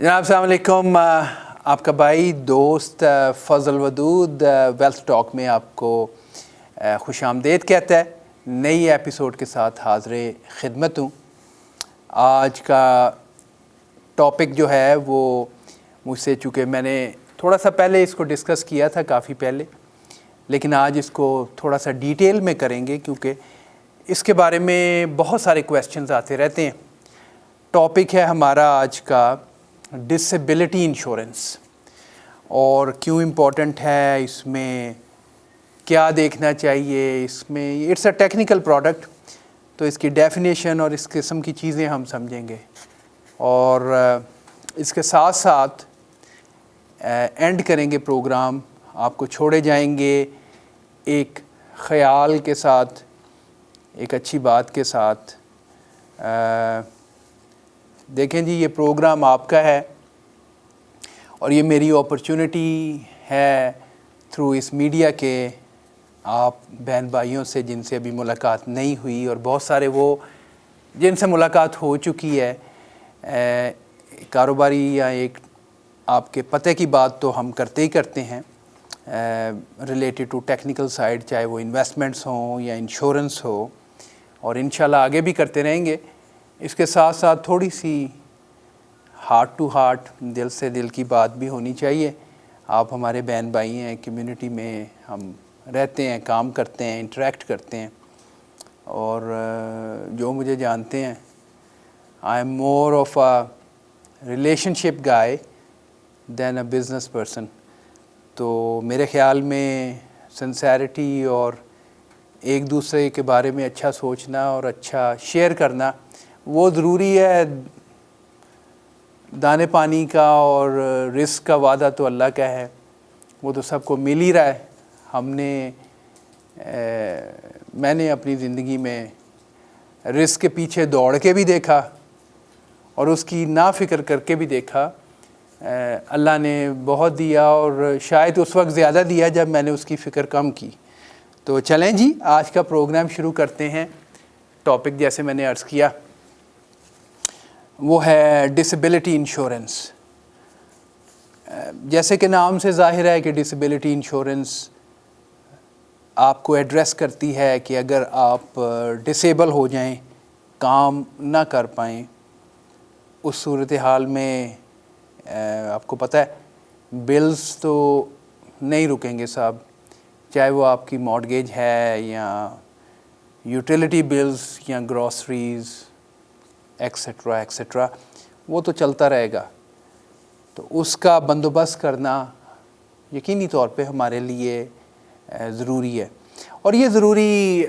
जनाब अस्सलाम वालेकुम। आपका भाई दोस्त फ़ज़ल वदूद वेल्थ टॉक में आपको खुश आमदेद कहता है। नई एपिसोड के साथ हाज़िर खिदमत हूँ। आज का टॉपिक जो है वो मुझसे, चूँकि मैंने थोड़ा सा पहले इसको डिस्कस किया था काफ़ी पहले, लेकिन आज इसको थोड़ा सा डिटेल में करेंगे क्योंकि इसके बारे में बहुत सारे क्वेश्चंस आते रहते हैं। टॉपिक है हमारा आज का डिसेबिलिटी इंश्योरेंस, और क्यों इम्पोर्टेंट है, इसमें क्या देखना चाहिए, इसमें इट्स अ टेक्निकल प्रोडक्ट, तो इसकी डेफिनेशन और इस किस्म की चीज़ें हम समझेंगे। और इसके साथ साथ एंड करेंगे प्रोग्राम, आपको छोड़े जाएंगे एक ख़याल के साथ, एक अच्छी बात के साथ। देखें जी, ये प्रोग्राम आपका है और ये मेरी अपॉर्चुनिटी है थ्रू इस मीडिया के आप बहन भाइयों से जिनसे अभी मुलाकात नहीं हुई, और बहुत सारे वो जिनसे मुलाकात हो चुकी है, कारोबारी या एक आपके पते की बात तो हम करते ही करते हैं रिलेटेड टू टेक्निकल साइड, चाहे वो इन्वेस्टमेंट्स हों या इंश्योरेंस हो, और इंशाल्लाह आगे भी करते रहेंगे। इसके साथ साथ थोड़ी सी हार्ट टू हार्ट, दिल से दिल की बात भी होनी चाहिए। आप हमारे बहन भाई हैं, कम्युनिटी में हम रहते हैं, काम करते हैं, इंटरेक्ट करते हैं, और जो मुझे जानते हैं, I am more of a relationship guy then a business person. तो मेरे ख़्याल में सिंसेरिटी और एक दूसरे के बारे में अच्छा सोचना और अच्छा शेयर करना वो ज़रूरी है। दाने पानी का और रिस्क का वादा तो अल्लाह का है, वो तो सबको मिल ही रहा है। मैंने अपनी ज़िंदगी में रिस्क के पीछे दौड़ के भी देखा और उसकी ना फ़िक्र करके भी देखा। अल्लाह ने बहुत दिया और शायद उस वक्त ज़्यादा दिया जब मैंने उसकी फ़िक्र कम की। तो चलें जी, आज का प्रोग्राम शुरू करते हैं। टॉपिक जैसे मैंने अर्ज़ किया वो है डिसेबिलिटी इंश्योरेंस। जैसे कि नाम से ज़ाहिर है कि डिसेबिलिटी इंश्योरेंस आपको एड्रेस करती है कि अगर आप डिसेबल हो जाएं, काम ना कर पाएँ, उस सूरत हाल में आपको पता है बिल्स तो नहीं रुकेंगे साहब, चाहे वो आपकी मॉर्गेज है या यूटिलिटी बिल्स या ग्रॉसरीज़ एक्सेट्रा एक्सेट्रा, वो तो चलता रहेगा। तो उसका बंदोबस्त करना यकीनी तौर पे हमारे लिए ज़रूरी है, और ये ज़रूरी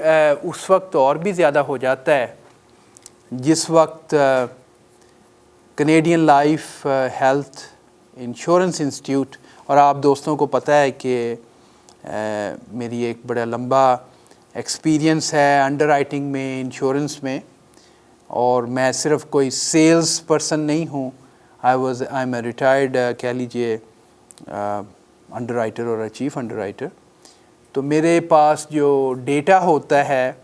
उस वक्त और भी ज़्यादा हो जाता है जिस वक्त Canadian life health insurance institute, और आप दोस्तों को पता है कि मेरी एक बड़ा लंबा एक्सपीरियंस है अंडरराइटिंग में, इंश्योरेंस में, और मैं सिर्फ कोई सेल्स पर्सन नहीं हूँ। आई एम ए रिटायर्ड कह लीजिए अंडरराइटर और चीफ अंडरराइटर। तो मेरे पास जो डेटा होता है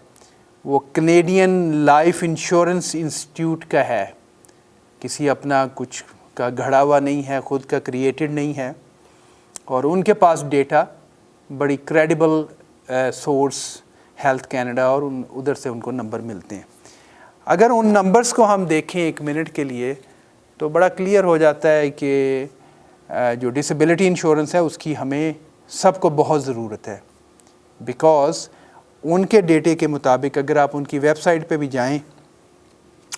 वो कैनेडियन लाइफ इंश्योरेंस इंस्टीट्यूट का है, किसी अपना कुछ का घड़ा हुआ नहीं है, ख़ुद का क्रिएटेड नहीं है, और उनके पास डेटा बड़ी क्रेडिबल सोर्स हेल्थ कनाडा, और उधर से उनको नंबर मिलते हैं। अगर उन नंबर्स को हम देखें एक मिनट के लिए तो बड़ा क्लियर हो जाता है कि जो डिसेबिलिटी इंश्योरेंस है उसकी हमें सबको बहुत ज़रूरत है। बिकॉज़ उनके डेटे के मुताबिक अगर आप उनकी वेबसाइट पे भी जाएं,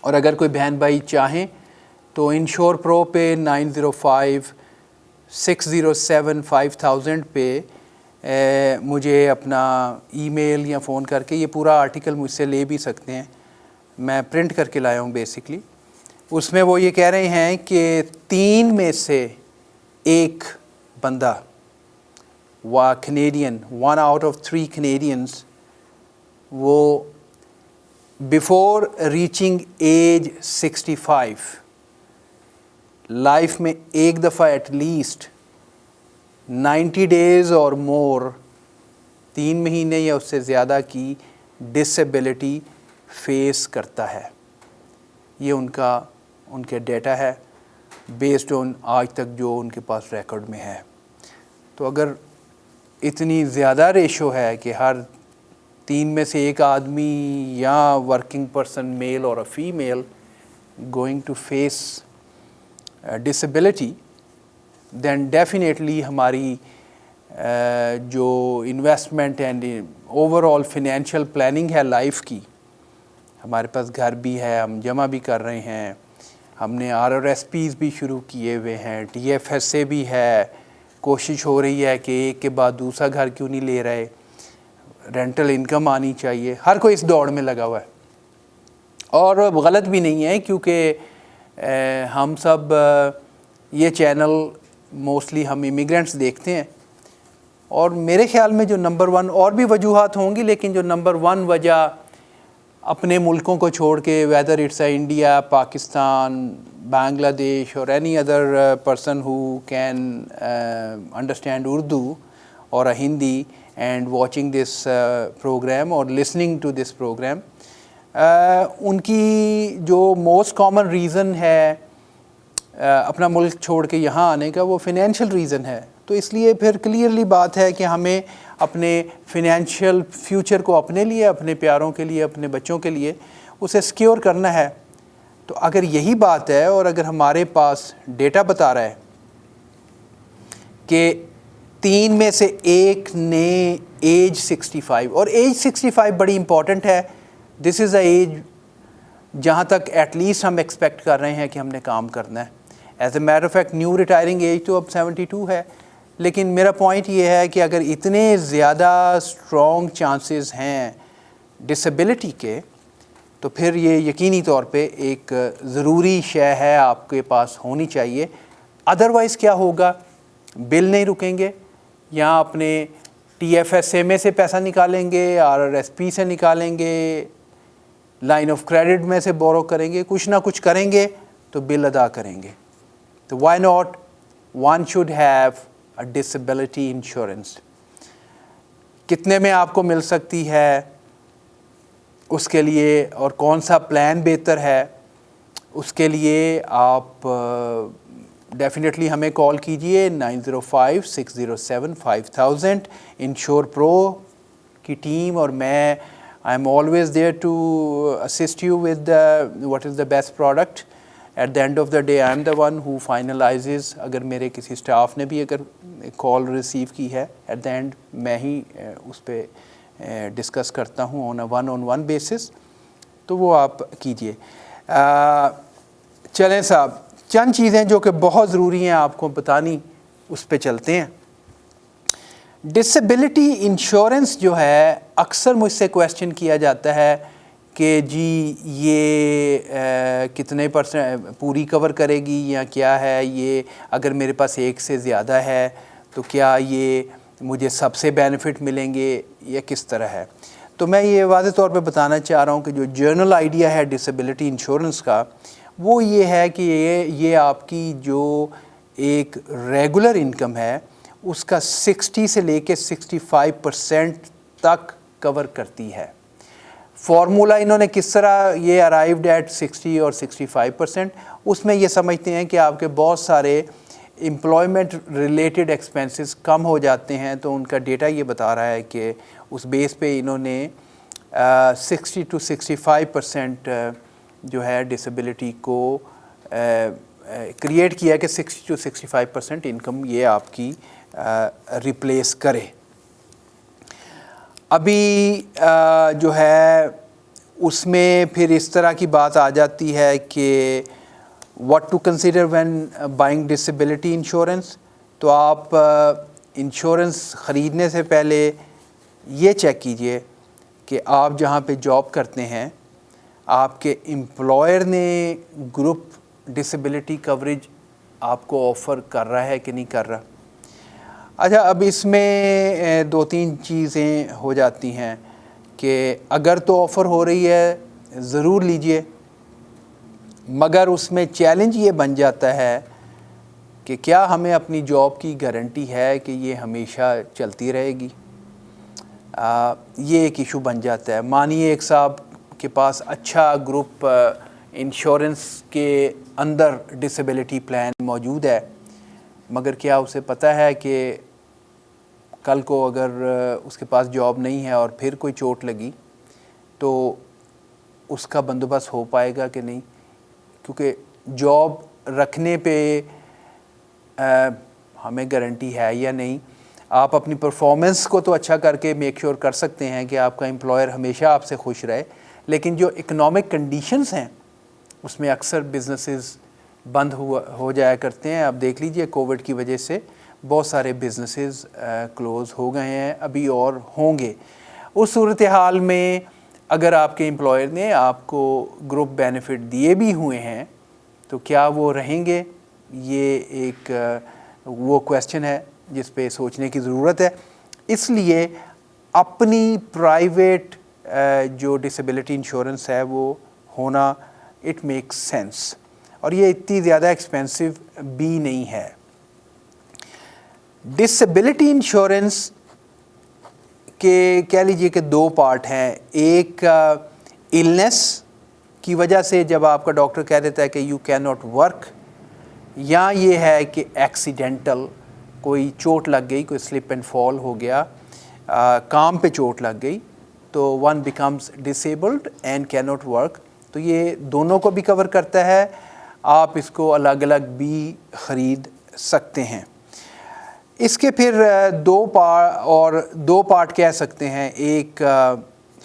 और अगर कोई बहन भाई चाहें तो इंश्योर प्रो पे 905-607-5000 पे मुझे अपना ईमेल या फ़ोन करके ये पूरा आर्टिकल मुझसे ले भी सकते हैं। मैं प्रिंट करके लाया हूँ बेसिकली। उसमें वो ये कह रहे हैं कि 3 में से 1 बंदा, वा कैनेडियन, 1 आउट ऑफ 3 कैनेडियंस, वो बिफोर रीचिंग एज 65 लाइफ में एक दफ़ा एटलीस्ट 90 डेज़ और मोर, 3 महीने या उससे ज़्यादा की डिसेबिलिटी फेस करता है। ये उनके डेटा है, बेस्ड ऑन आज तक जो उनके पास रिकॉर्ड में है। तो अगर इतनी ज़्यादा रेशो है कि हर 3 में से एक आदमी या वर्किंग पर्सन मेल और a female going to face disability, then definitely हमारी जो investment and overall financial planning है लाइफ की, हमारे पास घर भी है, हम जमा भी कर रहे हैं, हमने RRSPs भी शुरू किए हुए हैं, TFSA भी है, कोशिश हो रही है कि एक के बाद दूसरा घर क्यों नहीं ले रहे, रेंटल इनकम आनी चाहिए, हर कोई इस दौड़ में लगा हुआ है। और गलत भी नहीं है क्योंकि हम सब ये चैनल मोस्टली हम इमिग्रेंट्स देखते हैं, और मेरे ख्याल में जो नंबर 1, और भी वजूहात होंगी, लेकिन जो नंबर 1 वजह अपने मुल्कों को छोड़ के, whether it's India, Pakistan, Bangladesh और any other person who can understand Urdu और Hindi and watching this programme और लिसनिंग टू दिस प्रोग्राम, उनकी जो मोस्ट कॉमन रीज़न है अपना मुल्क छोड़ के यहाँ आने का, वो फिनेंशियल रीज़न है। तो इसलिए फिर क्लियरली बात है कि हमें अपने फिनेंशियल फ्यूचर को अपने लिए, अपने प्यारों के लिए, अपने बच्चों के लिए उसे सिक्योर करना है। तो अगर यही बात है और अगर हमारे पास डेटा बता रहा है कि 3 में से एक ने एज 65, और एज 65 बड़ी इंपॉर्टेंट है, दिस इज़ द एज जहाँ तक एटलीस्ट हम एक्सपेक्ट कर रहे हैं कि हमने काम करना है। As a matter of fact new retiring age तो अब 72 है, लेकिन मेरा पॉइंट ये है कि अगर इतने ज़्यादा स्ट्रॉन्ग चांसेस हैं डिसेबिलिटी के, तो फिर ये यकीनी तौर पे एक ज़रूरी शय है आपके पास होनी चाहिए। अदरवाइज़ क्या होगा, बिल नहीं रुकेंगे, या अपने TFSA में से पैसा निकालेंगे, RRSP से निकालेंगे, लाइन ऑफ क्रेडिट में से बोरो करेंगे, कुछ ना कुछ करेंगे तो बिल अदा करेंगे। तो why not, one should have a disability insurance. कितने में आपको मिल सकती है उसके लिए, और कौन सा प्लान बेहतर है, उसके लिए आप डेफिनेटली हमें कॉल कीजिए 9056075000। इंश्योर प्रो की टीम और मैं, I am always there to assist you with what is the best product. At the end of the day I am the one who finalises. अगर मेरे किसी स्टाफ ने भी अगर कॉल रिसीव की है, एट द एंड मैं ही उस पर डिस्कस करता हूँ ऑन अ 1-on-1 बेसिस, तो वो आप कीजिए। चलें साहब, चंद चीज़ें जो कि बहुत ज़रूरी हैं आपको बतानी, उस पे चलते हैं। डिसेबिलिटी इंश्योरेंस जो है, अक्सर मुझसे क्वेश्चन किया जाता है कि जी ये कितने % पूरी कवर करेगी या क्या है ये, अगर मेरे पास एक से ज़्यादा है तो क्या ये मुझे सबसे बेनिफिट मिलेंगे या किस तरह है। तो मैं ये वाज़ेह तौर पे बताना चाह रहा हूँ कि जो जनरल आइडिया है डिसेबिलिटी इंश्योरेंस का, वो ये है कि ये आपकी जो एक रेगुलर इनकम है उसका 60 से लेके 65% तक कवर करती है। फार्मूला इन्होंने किस तरह ये अराइव्ड एट 60 और 65%, उसमें ये समझते हैं कि आपके बहुत सारे एम्प्लॉयमेंट रिलेटेड एक्सपेंसेस कम हो जाते हैं। तो उनका डेटा ये बता रहा है कि उस बेस पे इन्होंने 60 to 65% जो है डिसेबिलिटी को क्रिएट किया कि 60 to 65% इनकम ये आपकी रिप्लेस करे। अभी जो है उसमें फिर इस तरह की बात आ जाती है कि what to consider when buying disability insurance. तो आप इंश्योरेंस ख़रीदने से पहले ये चेक कीजिए कि आप जहाँ पे जॉब करते हैं आपके एम्प्लॉयर ने ग्रुप डिसेबिलिटी कवरेज आपको ऑफ़र कर रहा है कि नहीं कर रहा। अच्छा, अब इसमें 2-3 चीज़ें हो जाती हैं कि अगर तो ऑफ़र हो रही है ज़रूर लीजिए, मगर उसमें चैलेंज ये बन जाता है कि क्या हमें अपनी जॉब की गारंटी है कि ये हमेशा चलती रहेगी। ये एक इशू बन जाता है। मानिए एक साहब के पास अच्छा ग्रुप इंश्योरेंस के अंदर डिसेबिलिटी प्लान मौजूद है, मगर क्या उसे पता है कि कल को अगर उसके पास जॉब नहीं है और फिर कोई चोट लगी तो उसका बंदोबस्त हो पाएगा कि नहीं? क्योंकि जॉब रखने पे हमें गारंटी है या नहीं। आप अपनी परफॉर्मेंस को तो अच्छा करके मेक श्योर कर सकते हैं कि आपका एम्प्लॉयर हमेशा आपसे खुश रहे, लेकिन जो इकोनॉमिक कंडीशंस हैं उसमें अक्सर बिजनेसेस बंद हो जाया करते हैं। आप देख लीजिए कोविड की वजह से बहुत सारे बिजनेसेस क्लोज़ हो गए हैं, अभी और होंगे। उस सूरत हाल में अगर आपके एम्प्लॉयर ने आपको ग्रुप बेनिफिट दिए भी हुए हैं तो क्या वो रहेंगे? ये एक वो क्वेश्चन है जिस पे सोचने की ज़रूरत है। इसलिए अपनी प्राइवेट जो डिसेबिलिटी इंश्योरेंस है वो होना इट मेक्स सेंस, और ये इतनी ज़्यादा एक्सपेंसिव भी नहीं है। डिसेबिलिटी इंश्योरेंस के कह लीजिए कि दो पार्ट हैं। एक इलनेस की वजह से जब आपका डॉक्टर कह देता है कि यू कैन नॉट वर्क, या ये है कि एक्सीडेंटल कोई चोट लग गई, कोई स्लिप एंड फॉल हो गया, काम पे चोट लग गई, तो one becomes disabled and can not work. तो ये दोनों को भी कवर करता है। आप इसको अलग अलग भी ख़रीद सकते हैं। इसके फिर दो पार्ट कह सकते हैं। एक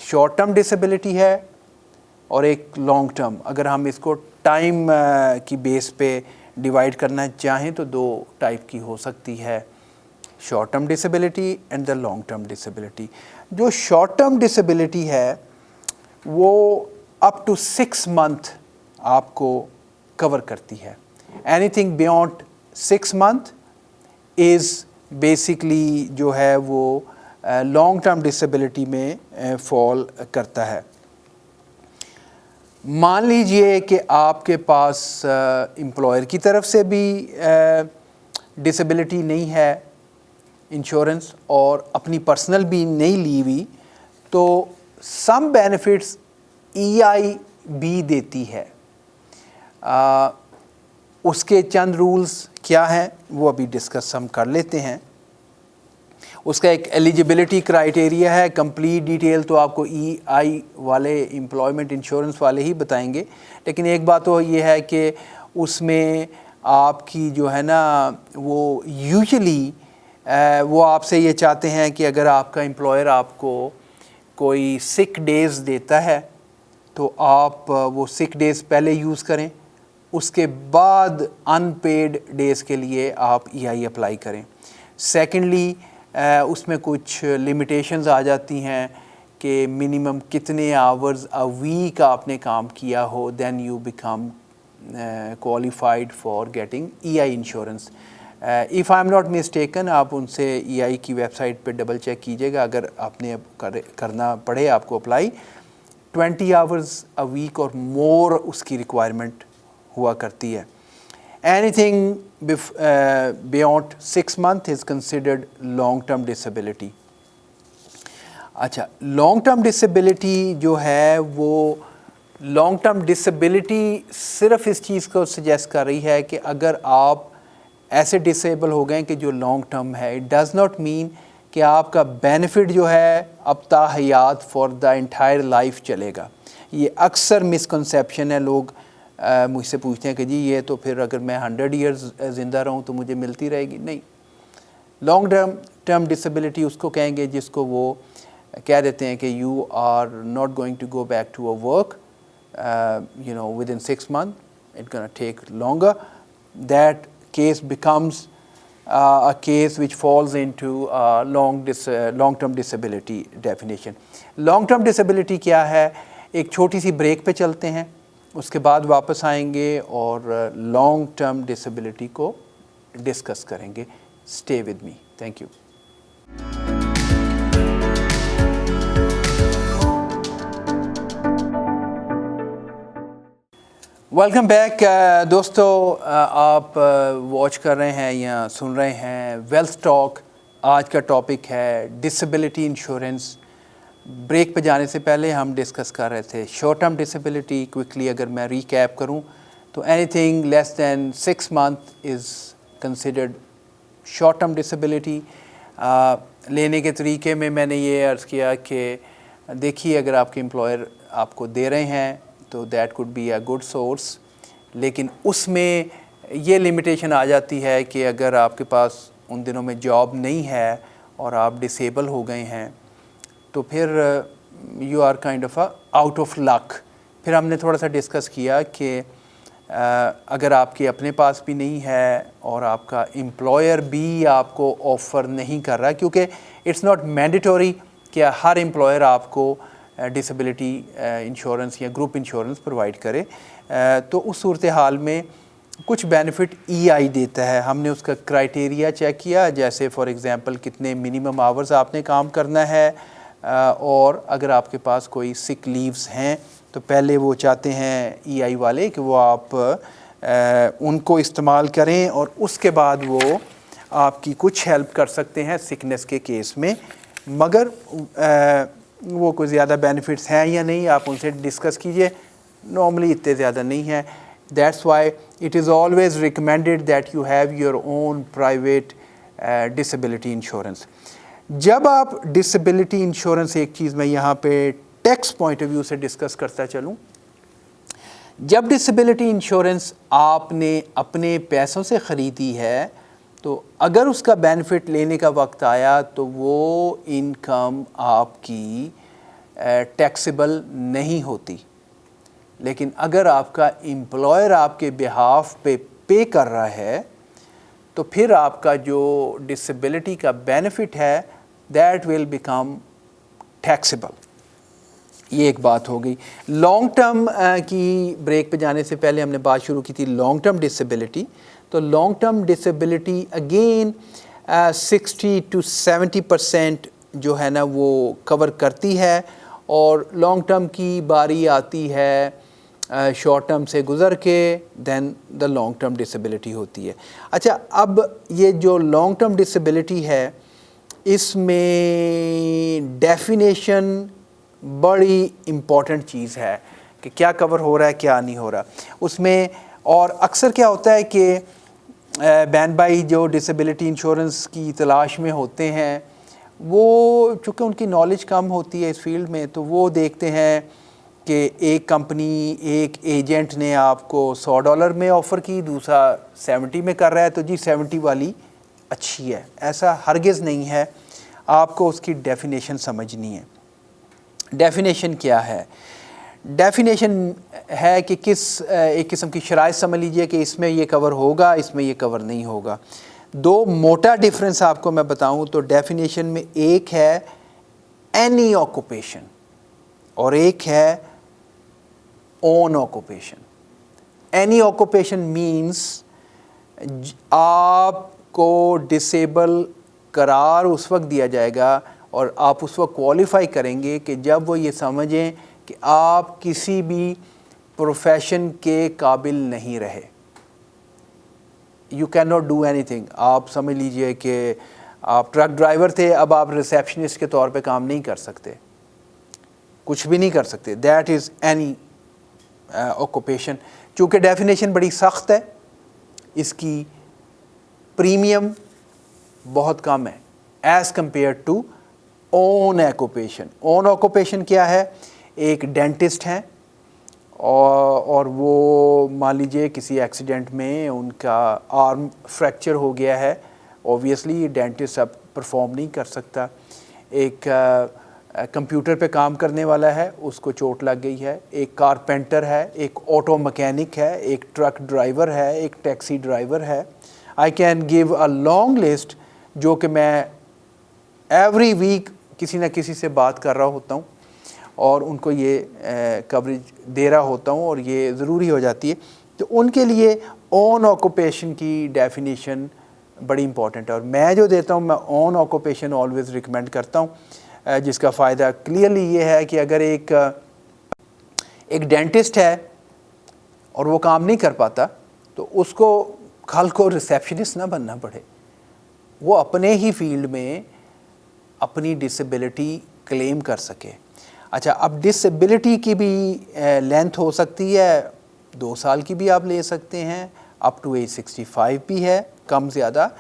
शॉर्ट टर्म डिसेबिलिटी है और एक लॉन्ग टर्म। अगर हम इसको टाइम की बेस पे डिवाइड करना चाहें तो दो टाइप की हो सकती है, short term disability and the long term disability. जो शॉर्ट टर्म डिसेबिलिटी है वो अप टू 6 मंथ आपको कवर करती है। Anything beyond 6 month is basically जो है वो लॉन्ग टर्म डिसेबिलिटी में फॉल करता है। मान लीजिए कि आपके पास एम्प्लॉयर की तरफ से भी डिसेबिलिटी नहीं है इंश्योरेंस और अपनी पर्सनल भी नहीं ली हुई, तो सम बेनिफिट्स ईआई भी देती है। उसके चंद रूल्स क्या हैं वो अभी डिस्कस हम कर लेते हैं। उसका एक एलिजिबिलिटी क्राइटेरिया है। कंप्लीट डिटेल तो आपको ईआई वाले एम्प्लॉयमेंट इंश्योरेंस वाले ही बताएंगे, लेकिन एक बात तो ये है कि उसमें आपकी जो है ना वो यूजुअली वो आपसे ये चाहते हैं कि अगर आपका एम्प्लॉयर आपको कोई सिक डेज़ देता है तो आप वो सिक डेज़ पहले यूज़ करें, उसके बाद अनपेड डेज़ के लिए आप ईआई अप्लाई करें। सेकेंडली उसमें कुछ लिमिटेशंस आ जाती हैं कि मिनिमम कितने आवर्स अ वीक आपने काम किया हो, then you become qualified for getting EI insurance. If I am not mistaken, आप उनसे ईआई की वेबसाइट पे डबल चेक कीजिएगा अगर आपने करना पड़े आपको अप्लाई। 20 आवर्स अ वीक और मोर उसकी रिक्वायरमेंट हुआ करती है। Anything beyond 6 month is considered long term disability. अच्छा, लॉन्ग टर्म डिसेबिलिटी जो है वो लॉन्ग टर्म डिसेबिलिटी सिर्फ इस चीज़ को सजेस्ट कर रही है कि अगर आप ऐसे डिसेबल हो गए कि जो लॉन्ग टर्म है, इट डज़ नॉट मीन कि आपका बेनिफिट जो है अब ताहयात फॉर द एंटायर लाइफ चलेगा। ये अक्सर मिसकंसेप्शन है। लोग मुझसे पूछते हैं कि जी ये तो फिर अगर मैं 100 ईयर्स ज़िंदा रहूँ तो मुझे मिलती रहेगी। नहीं, लॉन्ग टर्म डिसेबिलिटी उसको कहेंगे जिसको वो कह देते हैं कि you are not going to go back to a work within 6 month, it gonna take longer. That case becomes a case which falls into long term disability definition. Long term disability क्या है? एक छोटी सी break पे चलते हैं, उसके बाद वापस आएंगे और लॉन्ग टर्म डिसेबिलिटी को डिस्कस करेंगे। Stay with me. Thank you. Welcome back दोस्तों, आप वॉच कर रहे हैं या सुन रहे हैं वेल्थ टॉक। आज का टॉपिक है डिसेबिलिटी इंश्योरेंस। ब्रेक पे जाने से पहले हम डिस्कस कर रहे थे शॉर्ट टर्म डिसेबिलिटी। क्विकली अगर मैं रीकैप करूं तो anything less than 6 month is considered short term disability. लेने के तरीके में मैंने ये अर्ज़ किया कि देखिए अगर आपके एम्प्लॉयर आपको दे रहे हैं तो that could be a good source, लेकिन उसमें ये लिमिटेशन आ जाती है कि अगर आपके पास उन दिनों में जॉब नहीं है और आप डिसेबल हो गए हैं तो फिर you are kind of out of luck. फिर हमने थोड़ा सा डिस्कस किया कि अगर आपके अपने पास भी नहीं है और आपका एम्प्लॉयर भी आपको ऑफ़र नहीं कर रहा, क्योंकि इट्स नॉट मैंडेटरी कि हर एम्प्लॉयर आपको डिसेबिलिटी इंश्योरेंस या ग्रुप इंश्योरेंस प्रोवाइड करे, तो उस सूरत हाल में कुछ बेनिफिट ईआई देता है। हमने उसका क्राइटेरिया चेक किया, जैसे फॉर एग्ज़ाम्पल कितने मिनिमम आवर्स आपने काम करना है, और अगर आपके पास कोई सिक लीव्स हैं तो पहले वो चाहते हैं ईआई वाले कि वो आप उनको इस्तेमाल करें और उसके बाद वो आपकी कुछ हेल्प कर सकते हैं सिकनेस के केस में। मगर वो कोई ज़्यादा बेनिफिट्स हैं या नहीं आप उनसे डिस्कस कीजिए, नॉर्मली इतने ज़्यादा नहीं है। That's why it is always recommended that you have your own private disability insurance. जब आप डिसेबिलिटी इंश्योरेंस, एक चीज़ मैं यहाँ पे टैक्स पॉइंट ऑफ व्यू से डिस्कस करता चलूँ, जब डिसेबिलिटी इंश्योरेंस आपने अपने पैसों से ख़रीदी है तो अगर उसका बेनिफिट लेने का वक्त आया तो वो इनकम आपकी टैक्सेबल नहीं होती। लेकिन अगर आपका एम्प्लॉयर आपके बिहाफ पे कर रहा है तो फिर आपका जो डिसेबिलिटी का बेनिफिट है दैट विल बिकम टैक्सेबल। ये एक बात हो गई। लॉन्ग टर्म की ब्रेक पे जाने से पहले हमने बात शुरू की थी लॉन्ग टर्म डिसेबिलिटी। तो long term disability again 60 to 70% जो है ना वो कवर करती है, और लॉन्ग टर्म की बारी आती है शॉर्ट टर्म से गुज़र के, then the long term disability होती है। अच्छा, अब ये जो लॉन्ग टर्म डिसेबिलिटी है इसमें डेफिनेशन बड़ी इम्पॉर्टेंट चीज़ है कि क्या कवर हो रहा है क्या नहीं हो रहा उसमें। और अक्सर क्या होता है कि बैन भाई जो डिसेबिलिटी इंश्योरेंस की तलाश में होते हैं वो चूँकि उनकी नॉलेज कम होती है इस फील्ड में, तो वो देखते हैं कि एक कंपनी, एक एजेंट ने आपको $100 में ऑफ़र की, दूसरा 70 में कर रहा है, तो जी 70 वाली अच्छी है। ऐसा हरगिज़ नहीं है, आपको उसकी डेफिनेशन समझनी है। डेफिनेशन क्या है? डेफिनेशन है कि किस एक किस्म की शराइत समझ लीजिए कि इसमें ये कवर होगा, इसमें ये कवर नहीं होगा। दो मोटा डिफरेंस आपको मैं बताऊं तो डेफिनेशन में एक है एनी ऑक्यूपेशन और एक है own occupation. Any occupation means आपको डिसेबल करार उस वक्त दिया जाएगा और आप उस वक्त क्वालिफाई करेंगे कि जब वो ये समझें कि आप किसी भी प्रोफेशन के काबिल नहीं रहे। You can not do anything. आप समझ लीजिए कि आप ट्रक ड्राइवर थे, अब आप रिसेप्शनिस्ट के तौर पे काम नहीं कर सकते, कुछ भी नहीं कर सकते। That is any occupation. चूँकि डेफिनेशन बड़ी सख्त है, इसकी प्रीमियम बहुत कम है as compared to own occupation. Own occupation क्या है? एक डेंटिस्ट हैं और वो मान लीजिए किसी एक्सीडेंट में उनका आर्म फ्रैक्चर हो गया है, ऑब्वियसली डेंटिस्ट अब परफॉर्म नहीं कर सकता। एक कंप्यूटर पे काम करने वाला है, उसको चोट लग गई है। एक कारपेंटर है, एक ऑटो मैकेनिक है, एक ट्रक ड्राइवर है, एक टैक्सी ड्राइवर है। I can give a long list जो कि मैं एवरी वीक किसी न किसी से बात कर रहा होता हूँ और उनको ये कवरेज दे रहा होता हूँ और ये ज़रूरी हो जाती है। तो उनके लिए ओन ऑक्यूपेशन की डेफिनेशन बड़ी इंपॉर्टेंट है और मैं जो देता हूँ मैं ओन ऑक्यूपेशन ऑलवेज़ रिकमेंड करता हूँ, जिसका फ़ायदा क्लियरली ये है कि अगर एक डेंटिस्ट है और वो काम नहीं कर पाता तो उसको कल को रिसेप्शनिस्ट ना बनना पड़े, वो अपने ही फील्ड में अपनी डिसेबिलिटी क्लेम कर सके। अच्छा, अब डिसेबिलिटी की भी लेंथ हो सकती है 2 साल की भी आप ले सकते हैं, अप टू एज 65 भी है, कम ज़्यादा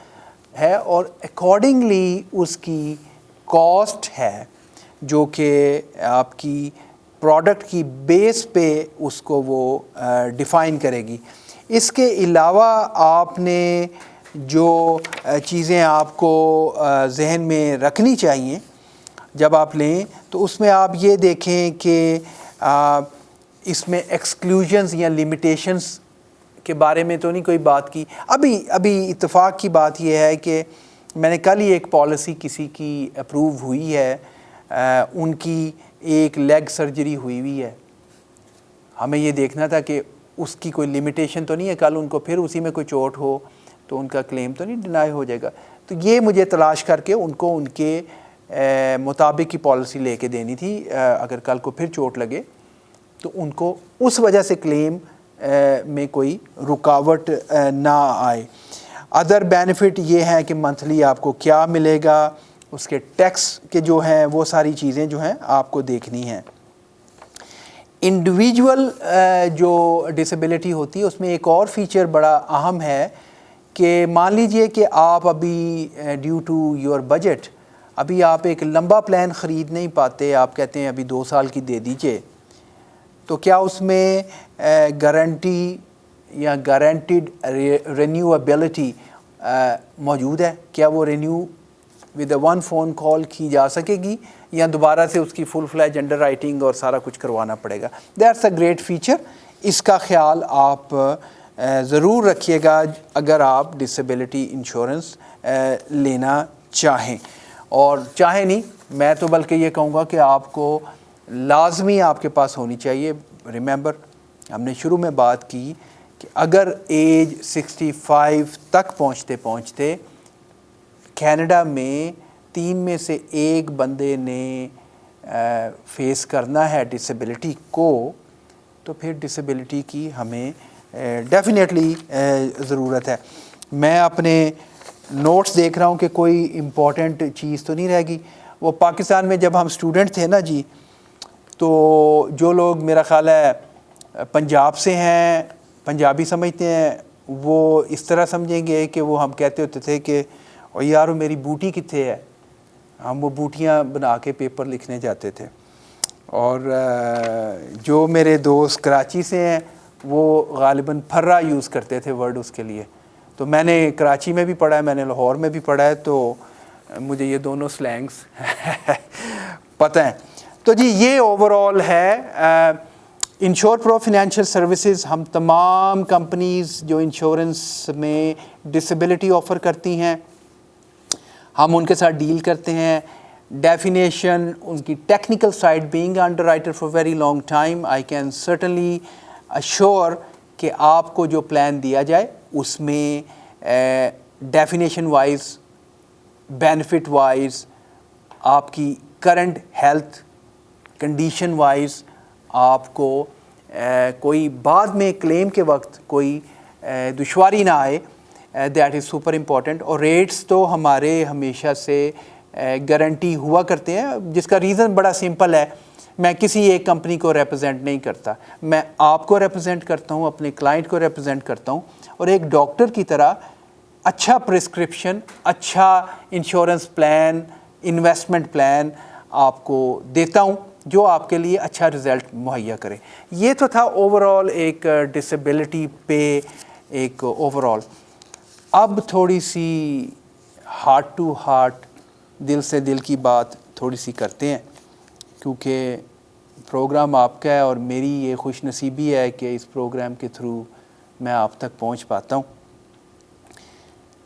है, और अकॉर्डिंगली उसकी कॉस्ट है जो कि आपकी प्रोडक्ट की बेस पे उसको वो डिफ़ाइन करेगी। इसके अलावा आपने जो चीज़ें आपको जहन में रखनी चाहिए जब आप लें, तो उसमें आप ये देखें कि इसमें एक्सक्लूजन्स या लिमिटेशंस के बारे में तो नहीं कोई बात की। अभी इत्तेफाक की बात यह है कि मैंने कल ही एक पॉलिसी किसी की अप्रूव हुई है, उनकी एक लेग सर्जरी हुई है। हमें ये देखना था कि उसकी कोई लिमिटेशन तो नहीं है, कल उनको फिर उसी में कोई चोट हो तो उनका क्लेम तो नहीं डिनाई हो जाएगा। तो ये मुझे तलाश करके उनको उनके मुताबिक की पॉलिसी लेके देनी थी। अगर कल को फिर चोट लगे तो उनको उस वजह से क्लेम में कोई रुकावट ना आए। अदर बेनिफिट ये हैं कि मंथली आपको क्या मिलेगा, उसके टैक्स के जो हैं वो सारी चीज़ें जो हैं आपको देखनी हैं। इंडिविजुअल जो डिसेबिलिटी होती है उसमें एक और फीचर बड़ा अहम है कि मान लीजिए कि आप अभी ड्यू टू योर बजट अभी आप एक लंबा प्लान ख़रीद नहीं पाते, आप कहते हैं अभी 2 साल की दे दीजिए, तो क्या उसमें गारंटी या गारंटीड रिन्यूएबिलिटी मौजूद है? क्या वो renew with one phone call की जा सकेगी या दोबारा से उसकी फुल फ्लैज अंडर राइटिंग और सारा कुछ करवाना पड़ेगा? That's a great feature. इसका ख्याल आप ज़रूर रखिएगा अगर आप डिसेबिलिटी इंश्योरेंस लेना चाहें। और चाहे नहीं, मैं तो बल्कि ये कहूँगा कि आपको लाजमी आपके पास होनी चाहिए। रिमेंबर, हमने शुरू में बात की कि अगर एज 65 तक पहुँचते पहुँचते कनाडा में 3 में से 1 बंदे ने फेस करना है डिसेबिलिटी को, तो फिर डिसेबिलिटी की हमें डेफिनेटली ज़रूरत है। मैं अपने नोट्स देख रहा हूँ कि कोई इम्पोर्टेंट चीज़ तो नहीं रहेगी। वो पाकिस्तान में जब हम स्टूडेंट थे ना जी, तो जो लोग मेरा ख़्याल है पंजाब से हैं, पंजाबी समझते हैं, वो इस तरह समझेंगे कि वो हम कहते होते थे कि और यार मेरी बूटी कित्थे है। हम वो बूटियाँ बना के पेपर लिखने जाते थे। और जो मेरे दोस्त कराची से हैं वो गालिबन फर्रा यूज़ करते थे वर्ड उसके लिए। तो मैंने कराची में भी पढ़ा है, मैंने लाहौर में भी पढ़ा है, तो मुझे ये दोनों स्लैंग्स पता हैं। तो जी ये ओवरऑल है इंश्योर प्रो फाइनेंशियल सर्विसेज। हम तमाम कंपनीज़ जो इंश्योरेंस में डिसेबिलिटी ऑफ़र करती हैं हम उनके साथ डील करते हैं। डेफिनेशन, उनकी technical side, being underwriter for very long time, I can certainly assure कि आपको जो प्लान दिया जाए उसमें डेफिनेशन वाइज, बेनिफिट वाइज, आपकी करंट हेल्थ कंडीशन वाइज आपको कोई बाद में क्लेम के वक्त कोई दुश्वारी ना आए। That is super important. और रेट्स तो हमारे हमेशा से गारंटी हुआ करते हैं, जिसका रीज़न बड़ा सिंपल है। मैं किसी एक कंपनी को रिप्रेजेंट नहीं करता, मैं आपको रिप्रेजेंट करता हूँ, अपने क्लाइंट को रिप्रेजेंट करता हूँ, और एक डॉक्टर की तरह अच्छा प्रिस्क्रिप्शन, अच्छा इंश्योरेंस प्लान, इन्वेस्टमेंट प्लान आपको देता हूँ जो आपके लिए अच्छा रिज़ल्ट मुहैया करे। ये तो था ओवरऑल एक डिसेबिलिटी पे एक ओवरऑल। अब थोड़ी सी हार्ट टू हार्ट, दिल से दिल की बात थोड़ी सी करते हैं, क्योंकि प्रोग्राम आपका है और मेरी ये खुशनसीबी है कि इस प्रोग्राम के थ्रू मैं आप तक पहुंच पाता हूं।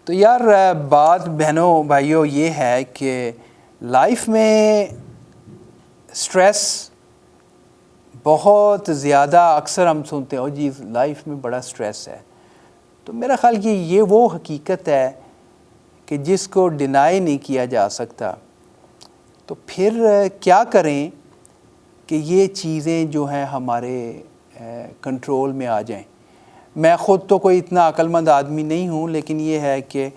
तो यार बात बहनों भाइयों ये है कि लाइफ में स्ट्रेस बहुत ज़्यादा, अक्सर हम सुनते हैं, ओ जी लाइफ में बड़ा स्ट्रेस है। तो मेरा ख़्याल कि ये वो हकीकत है कि जिसको डिनाई नहीं किया जा सकता। तो फिर क्या करें कि ये चीज़ें जो हैं हमारे कंट्रोल में आ जाएं। मैं ख़ुद तो कोई इतना अक्लमंद आदमी नहीं हूँ, लेकिन ये है कि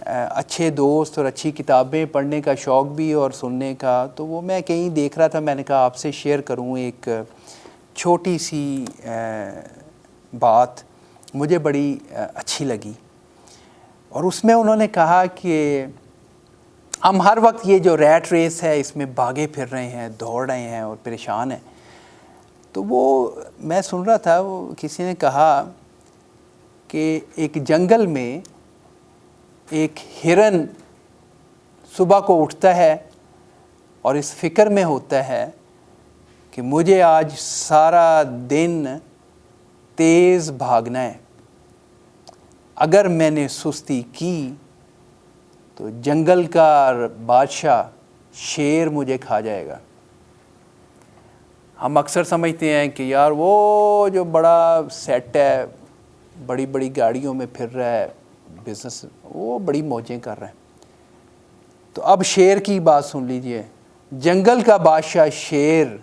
अच्छे दोस्त और अच्छी किताबें पढ़ने का शौक़ भी और सुनने का, तो वो मैं कहीं देख रहा था, मैंने कहा आपसे शेयर करूँ। एक छोटी सी बात मुझे बड़ी अच्छी लगी, और उसमें उन्होंने कहा कि हम हर वक्त ये जो रैट रेस है इसमें भागे फिर रहे हैं, दौड़ रहे हैं और परेशान हैं। तो वो मैं सुन रहा था, वो किसी ने कहा कि एक जंगल में एक हिरन सुबह को उठता है और इस फ़िक्र में होता है कि मुझे आज सारा दिन तेज़ भागना है, अगर मैंने सुस्ती की तो जंगल का बादशाह शेर मुझे खा जाएगा। हम अक्सर समझते हैं कि यार वो जो बड़ा सेट है, बड़ी बड़ी गाड़ियों में फिर रहा है, बिज़नेस, वो बड़ी मौजें कर रहा है। तो अब शेर की बात सुन लीजिए। जंगल का बादशाह शेर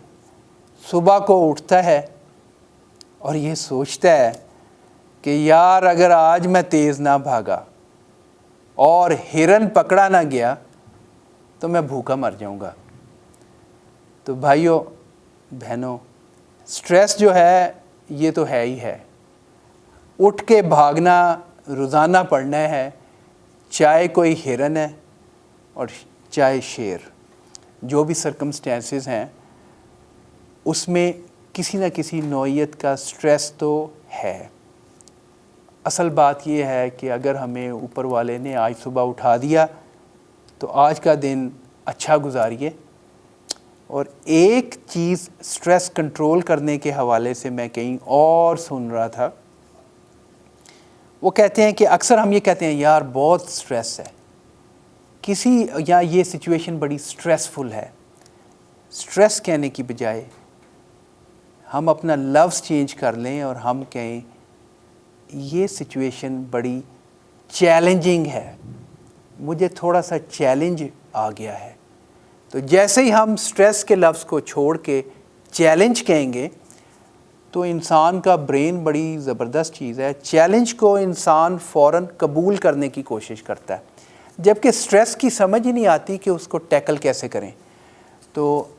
सुबह को उठता है और ये सोचता है कि यार अगर आज मैं तेज़ ना भागा और हिरन पकड़ा ना गया तो मैं भूखा मर जाऊंगा। तो भाइयों बहनों, स्ट्रेस जो है ये तो है ही है। उठ के भागना रोज़ाना पड़ना है, चाहे कोई हिरन है और चाहे शेर। जो भी सर्कमस्टेंसेस हैं उसमें किसी न किसी नौइयत का स्ट्रेस तो है। असल बात ये है कि अगर हमें ऊपर वाले ने आज सुबह उठा दिया तो आज का दिन अच्छा गुजारिए। और एक चीज़ स्ट्रेस कंट्रोल करने के हवाले से मैं कहीं और सुन रहा था, वो कहते हैं कि अक्सर हम ये कहते हैं यार बहुत स्ट्रेस है किसी, या ये सिचुएशन बड़ी स्ट्रेसफुल है। स्ट्रेस कहने की बजाय हम अपना लफ्ज़ चेंज कर लें और हम कहें ये सिचुएशन बड़ी चैलेंजिंग है, मुझे थोड़ा सा चैलेंज आ गया है। तो जैसे ही हम स्ट्रेस के लफ्ज़ को छोड़ के चैलेंज कहेंगे तो इंसान का ब्रेन बड़ी ज़बरदस्त चीज़ है, चैलेंज को इंसान फ़ौरन कबूल करने की कोशिश करता है, जबकि स्ट्रेस की समझ ही नहीं आती कि उसको टैकल कैसे करें। तो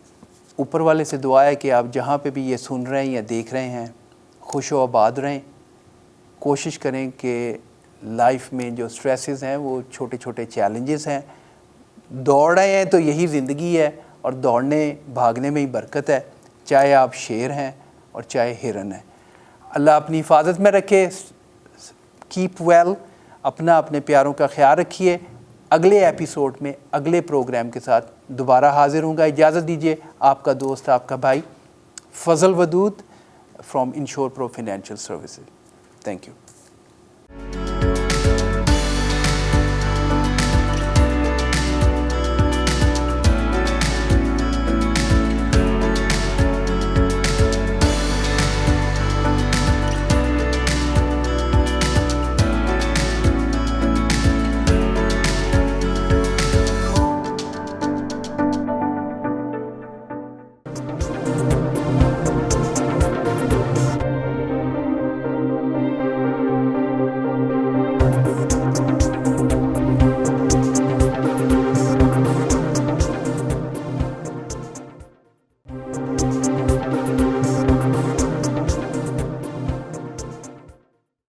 ऊपर वाले से दुआ है कि आप जहाँ पे भी ये सुन रहे हैं या देख रहे हैं खुश व आबाद रहें। कोशिश करें कि लाइफ में जो स्ट्रेसेस हैं वो छोटे छोटे चैलेंजेस हैं। दौड़ रहे हैं तो यही ज़िंदगी है, और दौड़ने भागने में ही बरकत है, चाहे आप शेर हैं और चाहे हिरन है। अल्लाह अपनी हिफाजत में रखे। कीप वेल, अपना अपने प्यारों का ख्याल रखिए। अगले एपिसोड में अगले प्रोग्राम के साथ दोबारा हाजिर होऊंगा। इजाज़त दीजिए। आपका दोस्त, आपका भाई Fazal Wadood from insure pro financial services. Thank you.